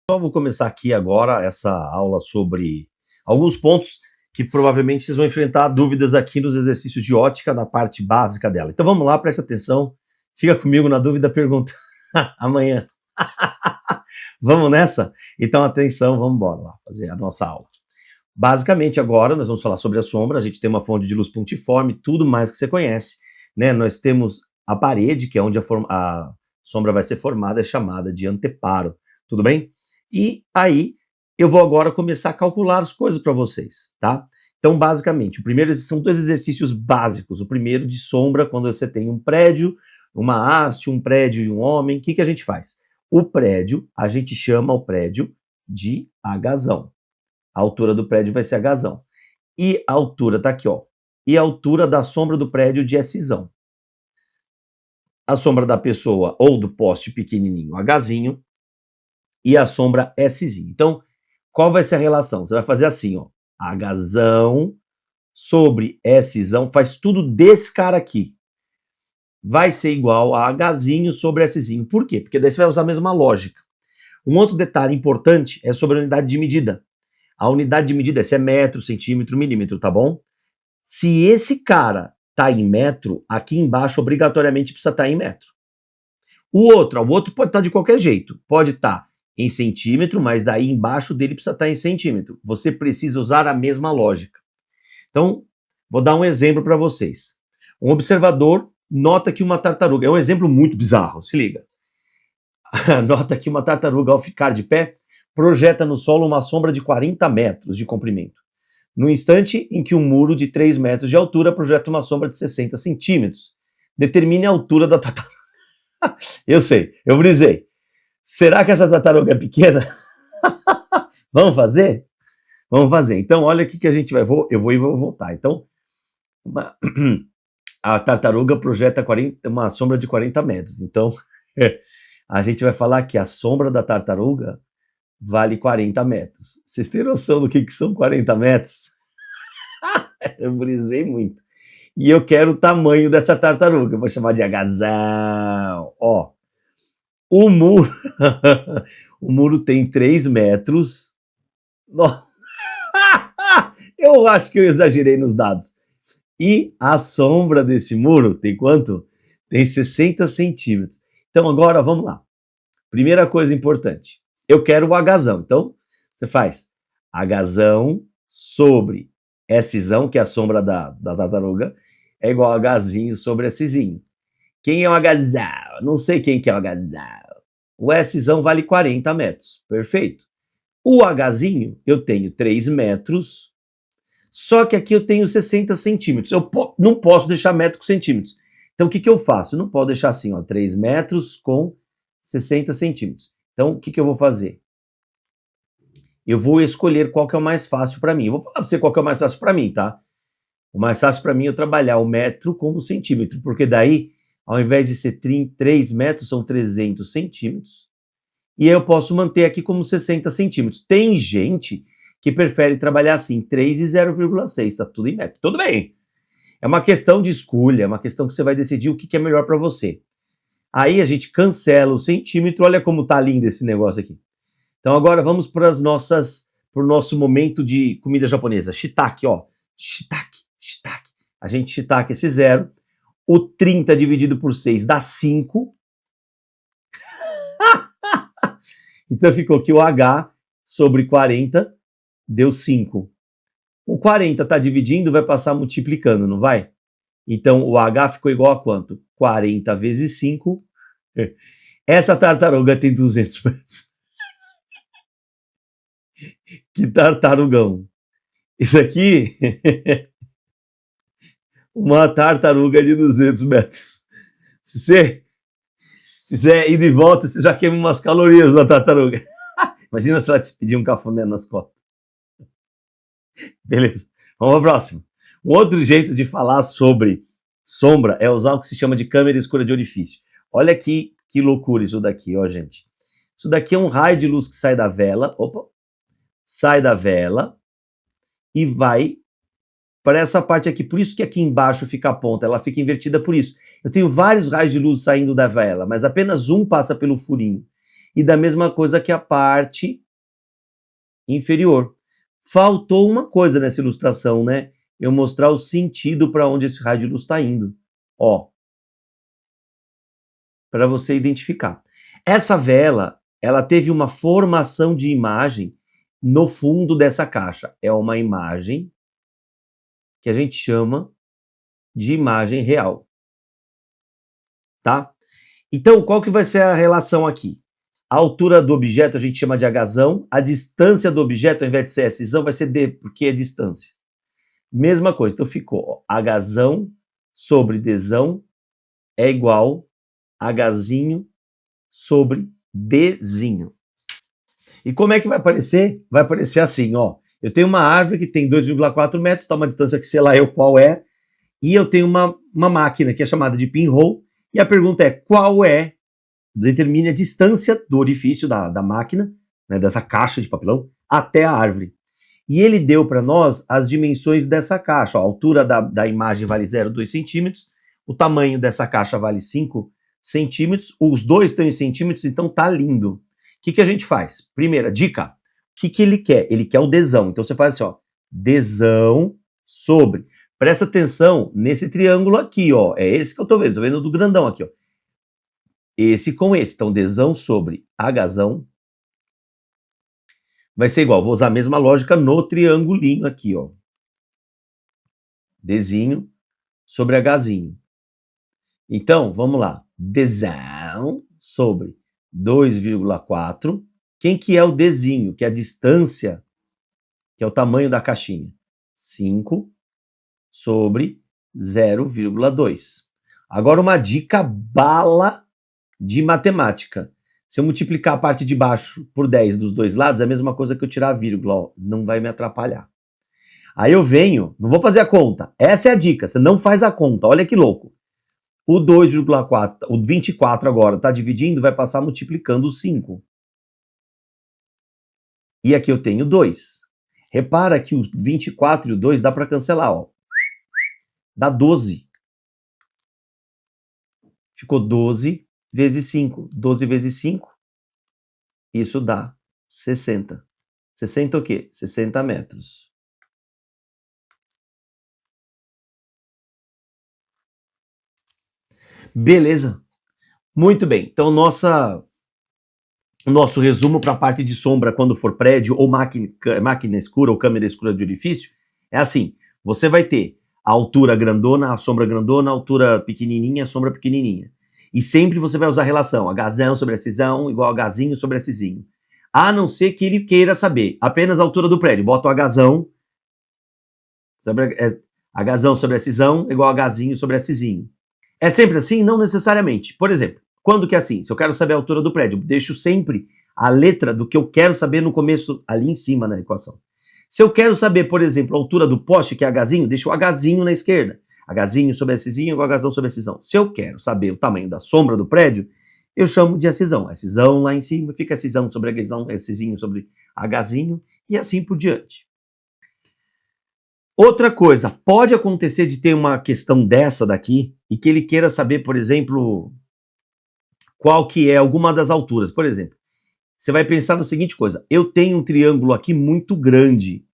Só vou começar aqui agora essa aula sobre alguns pontos que provavelmente vocês vão enfrentar dúvidas aqui nos exercícios de ótica, na parte básica dela. Então vamos lá, preste atenção, fica comigo, na dúvida pergunta amanhã. Vamos nessa? Então atenção, vamos embora lá fazer a nossa aula. Basicamente agora nós vamos falar sobre a sombra, a gente tem uma fonte de luz pontiforme, tudo mais que você conhece, né? Nós temos a parede, que é onde a sombra vai ser formada, é chamada de anteparo, tudo bem? E aí eu vou agora começar a calcular as coisas para vocês, tá? Então, basicamente, o primeiro são dois exercícios básicos. O primeiro de sombra, quando você tem um prédio, uma haste, um prédio e um homem, o que a gente faz? O prédio, a gente chama o prédio de Hzão. A altura do prédio vai ser Hzão. E a altura tá aqui, ó. E a altura da sombra do prédio de Szão. A sombra da pessoa ou do poste pequenininho, Hzinho, e a sombra Szinho. Então, qual vai ser a relação? Você vai fazer assim, ó. Hzão sobre Szão, faz tudo desse cara aqui. Vai ser igual a Hzinho sobre Szinho. Por quê? Porque daí você vai usar a mesma lógica. Um outro detalhe importante é sobre a unidade de medida. A unidade de medida é metro, centímetro, milímetro, tá bom? Se esse cara tá em metro, aqui embaixo obrigatoriamente precisa estar em metro. O outro pode estar de qualquer jeito. Pode estar em centímetro, mas daí embaixo dele precisa estar em centímetro. Você precisa usar a mesma lógica. Então, vou dar um exemplo para vocês. Um observador nota que uma tartaruga, é um exemplo muito bizarro, se liga. Nota que uma tartaruga, ao ficar de pé, projeta no solo uma sombra de 40 metros de comprimento. No instante em que um muro de 3 metros de altura projeta uma sombra de 60 centímetros. Determine a altura da tartaruga. Eu sei, eu brisei. Será que essa tartaruga é pequena? Vamos fazer? Vamos fazer. Então, olha o que a gente vai... Eu vou e vou voltar. Então, a tartaruga projeta uma sombra de 40 metros. Então, a gente vai falar que a sombra da tartaruga vale 40 metros. Vocês têm noção do que são 40 metros? Eu brisei muito. E eu quero o tamanho dessa tartaruga. Eu vou chamar de Hzão. Ó. O muro, o muro tem 3 metros. Eu acho que eu exagerei nos dados. E a sombra desse muro tem quanto? Tem 60 centímetros. Então agora vamos lá. Primeira coisa importante. Eu quero o Hzão. Então você faz Hzão sobre Szão, que é a sombra da tartaruga, é igual a Hzinho sobre Szinho. Quem é o Hzão? Não sei quem que é o Hzão. O Szão vale 40 metros. Perfeito. O Hzinho, eu tenho 3 metros, só que aqui eu tenho 60 centímetros. Eu não posso deixar metro com centímetros. Então, o que eu faço? Eu não posso deixar assim, ó, 3 metros com 60 centímetros. Então, o que eu vou fazer? Eu vou escolher qual que é o mais fácil para mim. Eu vou falar para você qual que é o mais fácil para mim, tá? O mais fácil para mim é eu trabalhar o metro como centímetro, porque daí... Ao invés de ser 3 metros, são 300 centímetros. E aí eu posso manter aqui como 60 centímetros. Tem gente que prefere trabalhar assim, 3 e 0,6. Tá tudo em metro. Tudo bem. É uma questão de escolha, é uma questão que você vai decidir o que é melhor para você. Aí a gente cancela o centímetro. Olha como tá lindo esse negócio aqui. Então agora vamos para o nosso momento de comida japonesa. Shiitake, ó. Shiitake, shiitake. A gente shiitake esse zero. O 30 dividido por 6 dá 5. Então ficou que o H sobre 40 deu 5. O 40 está dividindo, vai passar multiplicando, não vai? Então o H ficou igual a quanto? 40 vezes 5. Essa tartaruga tem 200 metros. Que tartarugão. Isso aqui... uma tartaruga de 200 metros. Se você fizer ida e volta, você já queima umas calorias na tartaruga. Imagina se ela te pedir um cafuné nas costas. Beleza, vamos ao próximo. Um outro jeito de falar sobre sombra é usar o que se chama de câmera escura de orifício. Olha aqui que loucura isso daqui, ó, gente. Isso daqui é um raio de luz que sai da vela. Opa! Sai da vela e vai para essa parte aqui, por isso que aqui embaixo fica a ponta, ela fica invertida por isso. Eu tenho vários raios de luz saindo da vela, mas apenas um passa pelo furinho. e da mesma coisa que a parte inferior. Faltou uma coisa nessa ilustração, né? Eu mostrar o sentido para onde esse raio de luz está indo. Ó, para você identificar. Essa vela, ela teve uma formação de imagem no fundo dessa caixa. É uma imagem que a gente chama de imagem real. Tá? Então, qual que vai ser a relação aqui? A altura do objeto a gente chama de Hzão, a distância do objeto, ao invés de ser Szão, vai ser D, porque é distância. Mesma coisa, então ficou Hzão sobre Dzão é igual a Hzinho sobre Dzinho. E como é que vai aparecer? Vai aparecer assim, ó. Eu tenho uma árvore que tem 2,4 metros, tá uma distância que sei lá eu qual é, e eu tenho uma máquina que é chamada de pinhole, e a pergunta é qual é, determine a distância do orifício da máquina, né, dessa caixa de papelão, até a árvore. E ele deu para nós as dimensões dessa caixa. Ó, a altura da imagem vale 0,2 centímetros, o tamanho dessa caixa vale 5 centímetros, os dois estão em centímetros, então tá lindo. O que a gente faz? Primeira dica, o que ele quer? Ele quer o Dzão. Então você faz assim, ó, Dzão sobre. Presta atenção nesse triângulo aqui, ó. É esse que eu tô vendo do grandão aqui, ó. Esse com esse. Então, Dzão sobre Hzão vai ser igual. Vou usar a mesma lógica no triangulinho aqui, ó. Dzinho sobre Hzinho. Então, vamos lá. Dzão sobre 2,4. Quem que é o Dzinho? Que é a distância, que é o tamanho da caixinha. 5 sobre 0,2. Agora uma dica bala de matemática. Se eu multiplicar a parte de baixo por 10 dos dois lados, é a mesma coisa que eu tirar a vírgula, ó, não vai me atrapalhar. Aí eu venho, não vou fazer a conta, essa é a dica, você não faz a conta, olha que louco. O 2,4, o 24 agora, tá dividindo, vai passar multiplicando o 5. E aqui eu tenho 2. Repara que o 24 e o 2 dá para cancelar, ó. Dá 12. Ficou 12 vezes 5. 12 vezes 5, isso dá 60. 60 o quê? 60 metros. Beleza. Muito bem. Então, nosso resumo para a parte de sombra quando for prédio ou máquina escura ou câmera escura de orifício é assim. Você vai ter a altura grandona, a sombra grandona, a altura pequenininha, a sombra pequenininha. E sempre você vai usar a relação Hzão sobre Szão igual a Hzinho sobre Szinho. A não ser que ele queira saber apenas a altura do prédio. Bota o Hzão sobre Szão igual a Hzinho sobre Szinho. É sempre assim? Não necessariamente. Por exemplo, quando que é assim? Se eu quero saber a altura do prédio, deixo sempre a letra do que eu quero saber no começo, ali em cima na equação. Se eu quero saber, por exemplo, a altura do poste, que é Hzinho, deixo o Hzinho na esquerda. Hzinho sobre Szinho igual a Hzão sobre Szão. Se eu quero saber o tamanho da sombra do prédio, eu chamo de Szão. Szão lá em cima fica Szão sobre Hzão, Szinho sobre Hzinho e assim por diante. Outra coisa, pode acontecer de ter uma questão dessa daqui e que ele queira saber, por exemplo, qual que é alguma das alturas. Por exemplo, você vai pensar na seguinte coisa, eu tenho um triângulo aqui muito grande.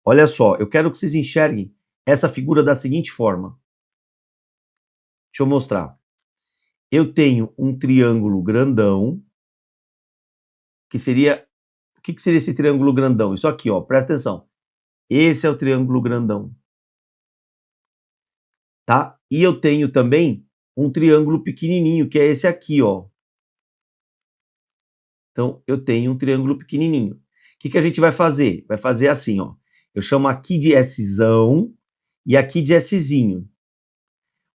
Olha só, eu quero que vocês enxerguem essa figura da seguinte forma. Deixa eu mostrar. Eu tenho um triângulo grandão, que seria... O que seria esse triângulo grandão? Isso aqui, ó, presta atenção. Esse é o triângulo grandão. Tá? E eu tenho também um triângulo pequenininho, que é esse aqui, ó. Então, eu tenho um triângulo pequenininho. O que a gente vai fazer? Vai fazer assim, ó. Eu chamo aqui de Szão e aqui de Szinho.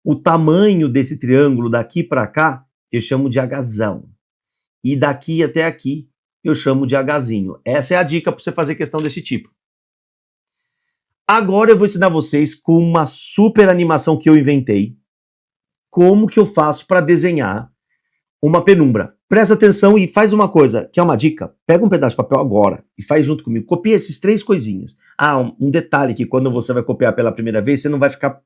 O tamanho desse triângulo daqui para cá, eu chamo de Hzão. E daqui até aqui, eu chamo de Hzinho. Essa é a dica para você fazer questão desse tipo. Agora eu vou ensinar vocês com uma super animação que eu inventei, como que eu faço para desenhar uma penumbra. Presta atenção e faz uma coisa, que é uma dica. Pega um pedaço de papel agora e faz junto comigo. Copia esses 3 coisinhas. Ah, um detalhe que quando você vai copiar pela primeira vez, você não vai ficar,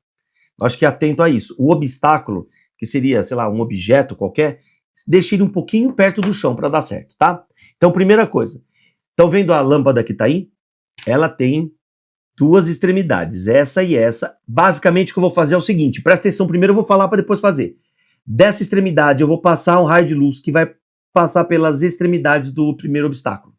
acho que atento a isso. O obstáculo, que seria, sei lá, um objeto qualquer, deixa ele um pouquinho perto do chão para dar certo, tá? Então, primeira coisa. Estão vendo a lâmpada que tá aí? Ela tem duas extremidades, essa e essa. Basicamente, o que eu vou fazer é o seguinte, presta atenção, primeiro eu vou falar para depois fazer. Dessa extremidade, eu vou passar um raio de luz que vai passar pelas extremidades do primeiro obstáculo.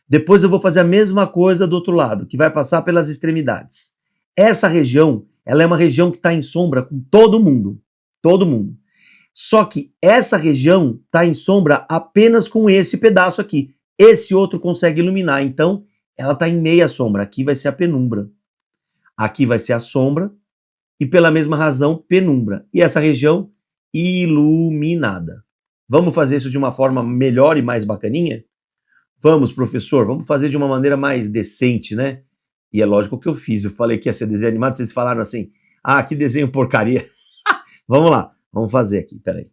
Depois eu vou fazer a mesma coisa do outro lado, que vai passar pelas extremidades. Essa região, ela é uma região que está em sombra com todo mundo. Todo mundo. Só que essa região está em sombra apenas com esse pedaço aqui. Esse outro consegue iluminar, então ela está em meia sombra. Aqui vai ser a penumbra. Aqui vai ser a sombra e pela mesma razão, penumbra. E essa região, iluminada. Vamos fazer isso de uma forma melhor e mais bacaninha? Vamos, professor, vamos fazer de uma maneira mais decente, né? E é lógico que eu fiz. Eu falei que ia ser desenho animado, vocês falaram assim, ah, que desenho porcaria. Vamos lá, vamos fazer aqui, peraí.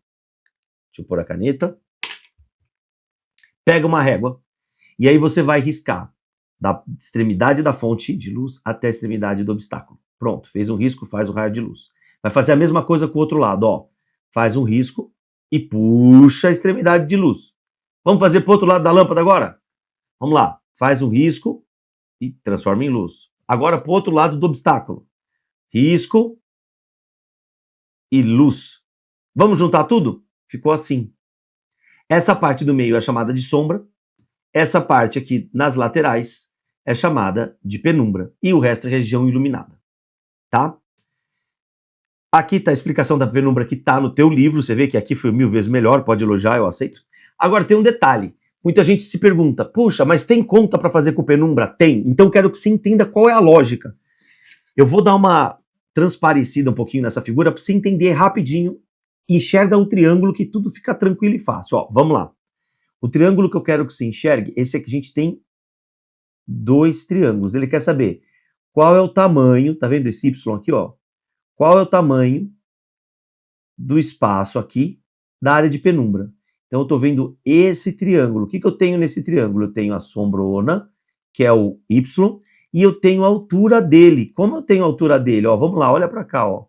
Deixa eu pôr a caneta. Pega uma régua e aí você vai riscar da extremidade da fonte de luz até a extremidade do obstáculo. Pronto, fez um risco, faz o raio de luz. Vai fazer a mesma coisa com o outro lado, ó. Faz um risco e puxa a extremidade de luz. Vamos fazer para o outro lado da lâmpada agora? Vamos lá, faz um risco e transforma em luz. Agora para o outro lado do obstáculo. Risco e luz. Vamos juntar tudo? Ficou assim. Essa parte do meio é chamada de sombra. Essa parte aqui nas laterais é chamada de penumbra. E o resto é região iluminada. Tá? Aqui está a explicação da penumbra que está no teu livro. Você vê que aqui foi 1000 vezes melhor. Pode elogiar, eu aceito. Agora tem um detalhe. Muita gente se pergunta, puxa, mas tem conta para fazer com penumbra? Tem. Então quero que você entenda qual é a lógica. Eu vou dar uma transparecida um pouquinho nessa figura para você entender rapidinho. Enxerga o triângulo que tudo fica tranquilo e fácil. Ó, vamos lá. O triângulo que eu quero que você enxergue, esse aqui a gente tem 2 triângulos. Ele quer saber qual é o tamanho, tá vendo esse Y aqui, ó? Qual é o tamanho do espaço aqui da área de penumbra? Então eu estou vendo esse triângulo. O que eu tenho nesse triângulo? Eu tenho a sombrona, que é o Y, e eu tenho a altura dele. Como eu tenho a altura dele? Ó, vamos lá, olha para cá, ó.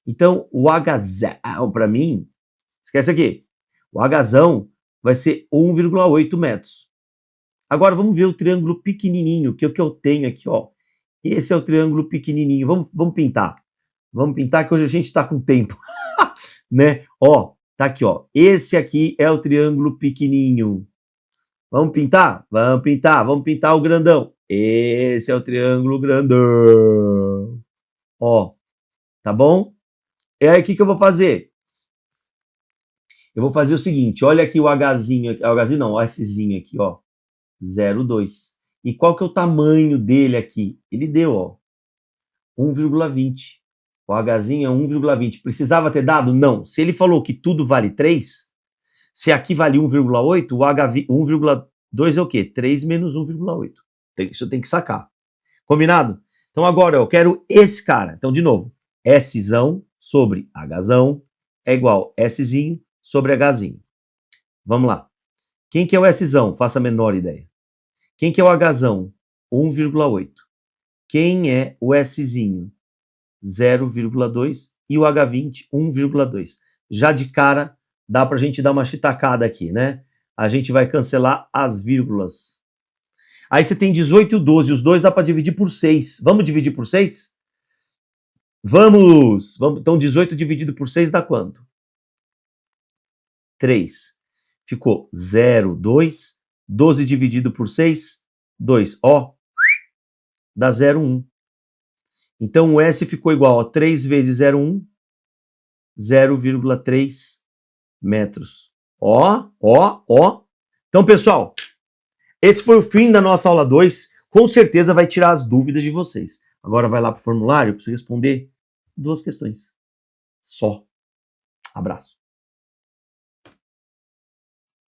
Então, o Hzão, para mim, esquece aqui, o Hzão vai ser 1,8 metros. Agora, vamos ver o triângulo pequenininho, que é o que eu tenho aqui, ó. Esse é o triângulo pequenininho. Vamos pintar. Vamos pintar, que hoje a gente está com tempo. Né? Ó, tá aqui, ó. Esse aqui é o triângulo pequenininho. Vamos pintar? Vamos pintar. Vamos pintar o grandão. Esse é o triângulo grandão. Ó, tá bom? E aí, o que eu vou fazer? Eu vou fazer o seguinte, olha aqui o Hzinho, o Hzinho não, o Szinho aqui, ó, 0,2. E qual que é o tamanho dele aqui? Ele deu, ó, 1,20. O Hzinho é 1,20. Precisava ter dado? Não. Se ele falou que tudo vale 3, se aqui vale 1,8, o 1,2 é o quê? 3 menos 1,8. Isso tem que sacar. Combinado? Então agora eu quero esse cara. Então, de novo, Szão sobre Hzão é igual Szinho sobre Hzinho. Vamos lá. Quem que é o Szão? Faça a menor ideia. Quem que é o Hzão? 1,8. Quem é o Szinho? 0,2 e o H20, 1,2. Já de cara, dá pra gente dar uma chitacada aqui, né? A gente vai cancelar as vírgulas. Aí você tem 18 e o 12, os dois dá para dividir por 6. Vamos dividir por 6? Vamos! Então 18 dividido por 6 dá quanto? 3. Ficou 0, 2. 12 dividido por 6, 2. Ó, dá 0,1. Então o S ficou igual a 3 vezes 0,1, 0,3 metros. Ó. Então, pessoal, esse foi o fim da nossa aula 2. Com certeza vai tirar as dúvidas de vocês. Agora vai lá para o formulário para você responder 2 questões. Só. Abraço.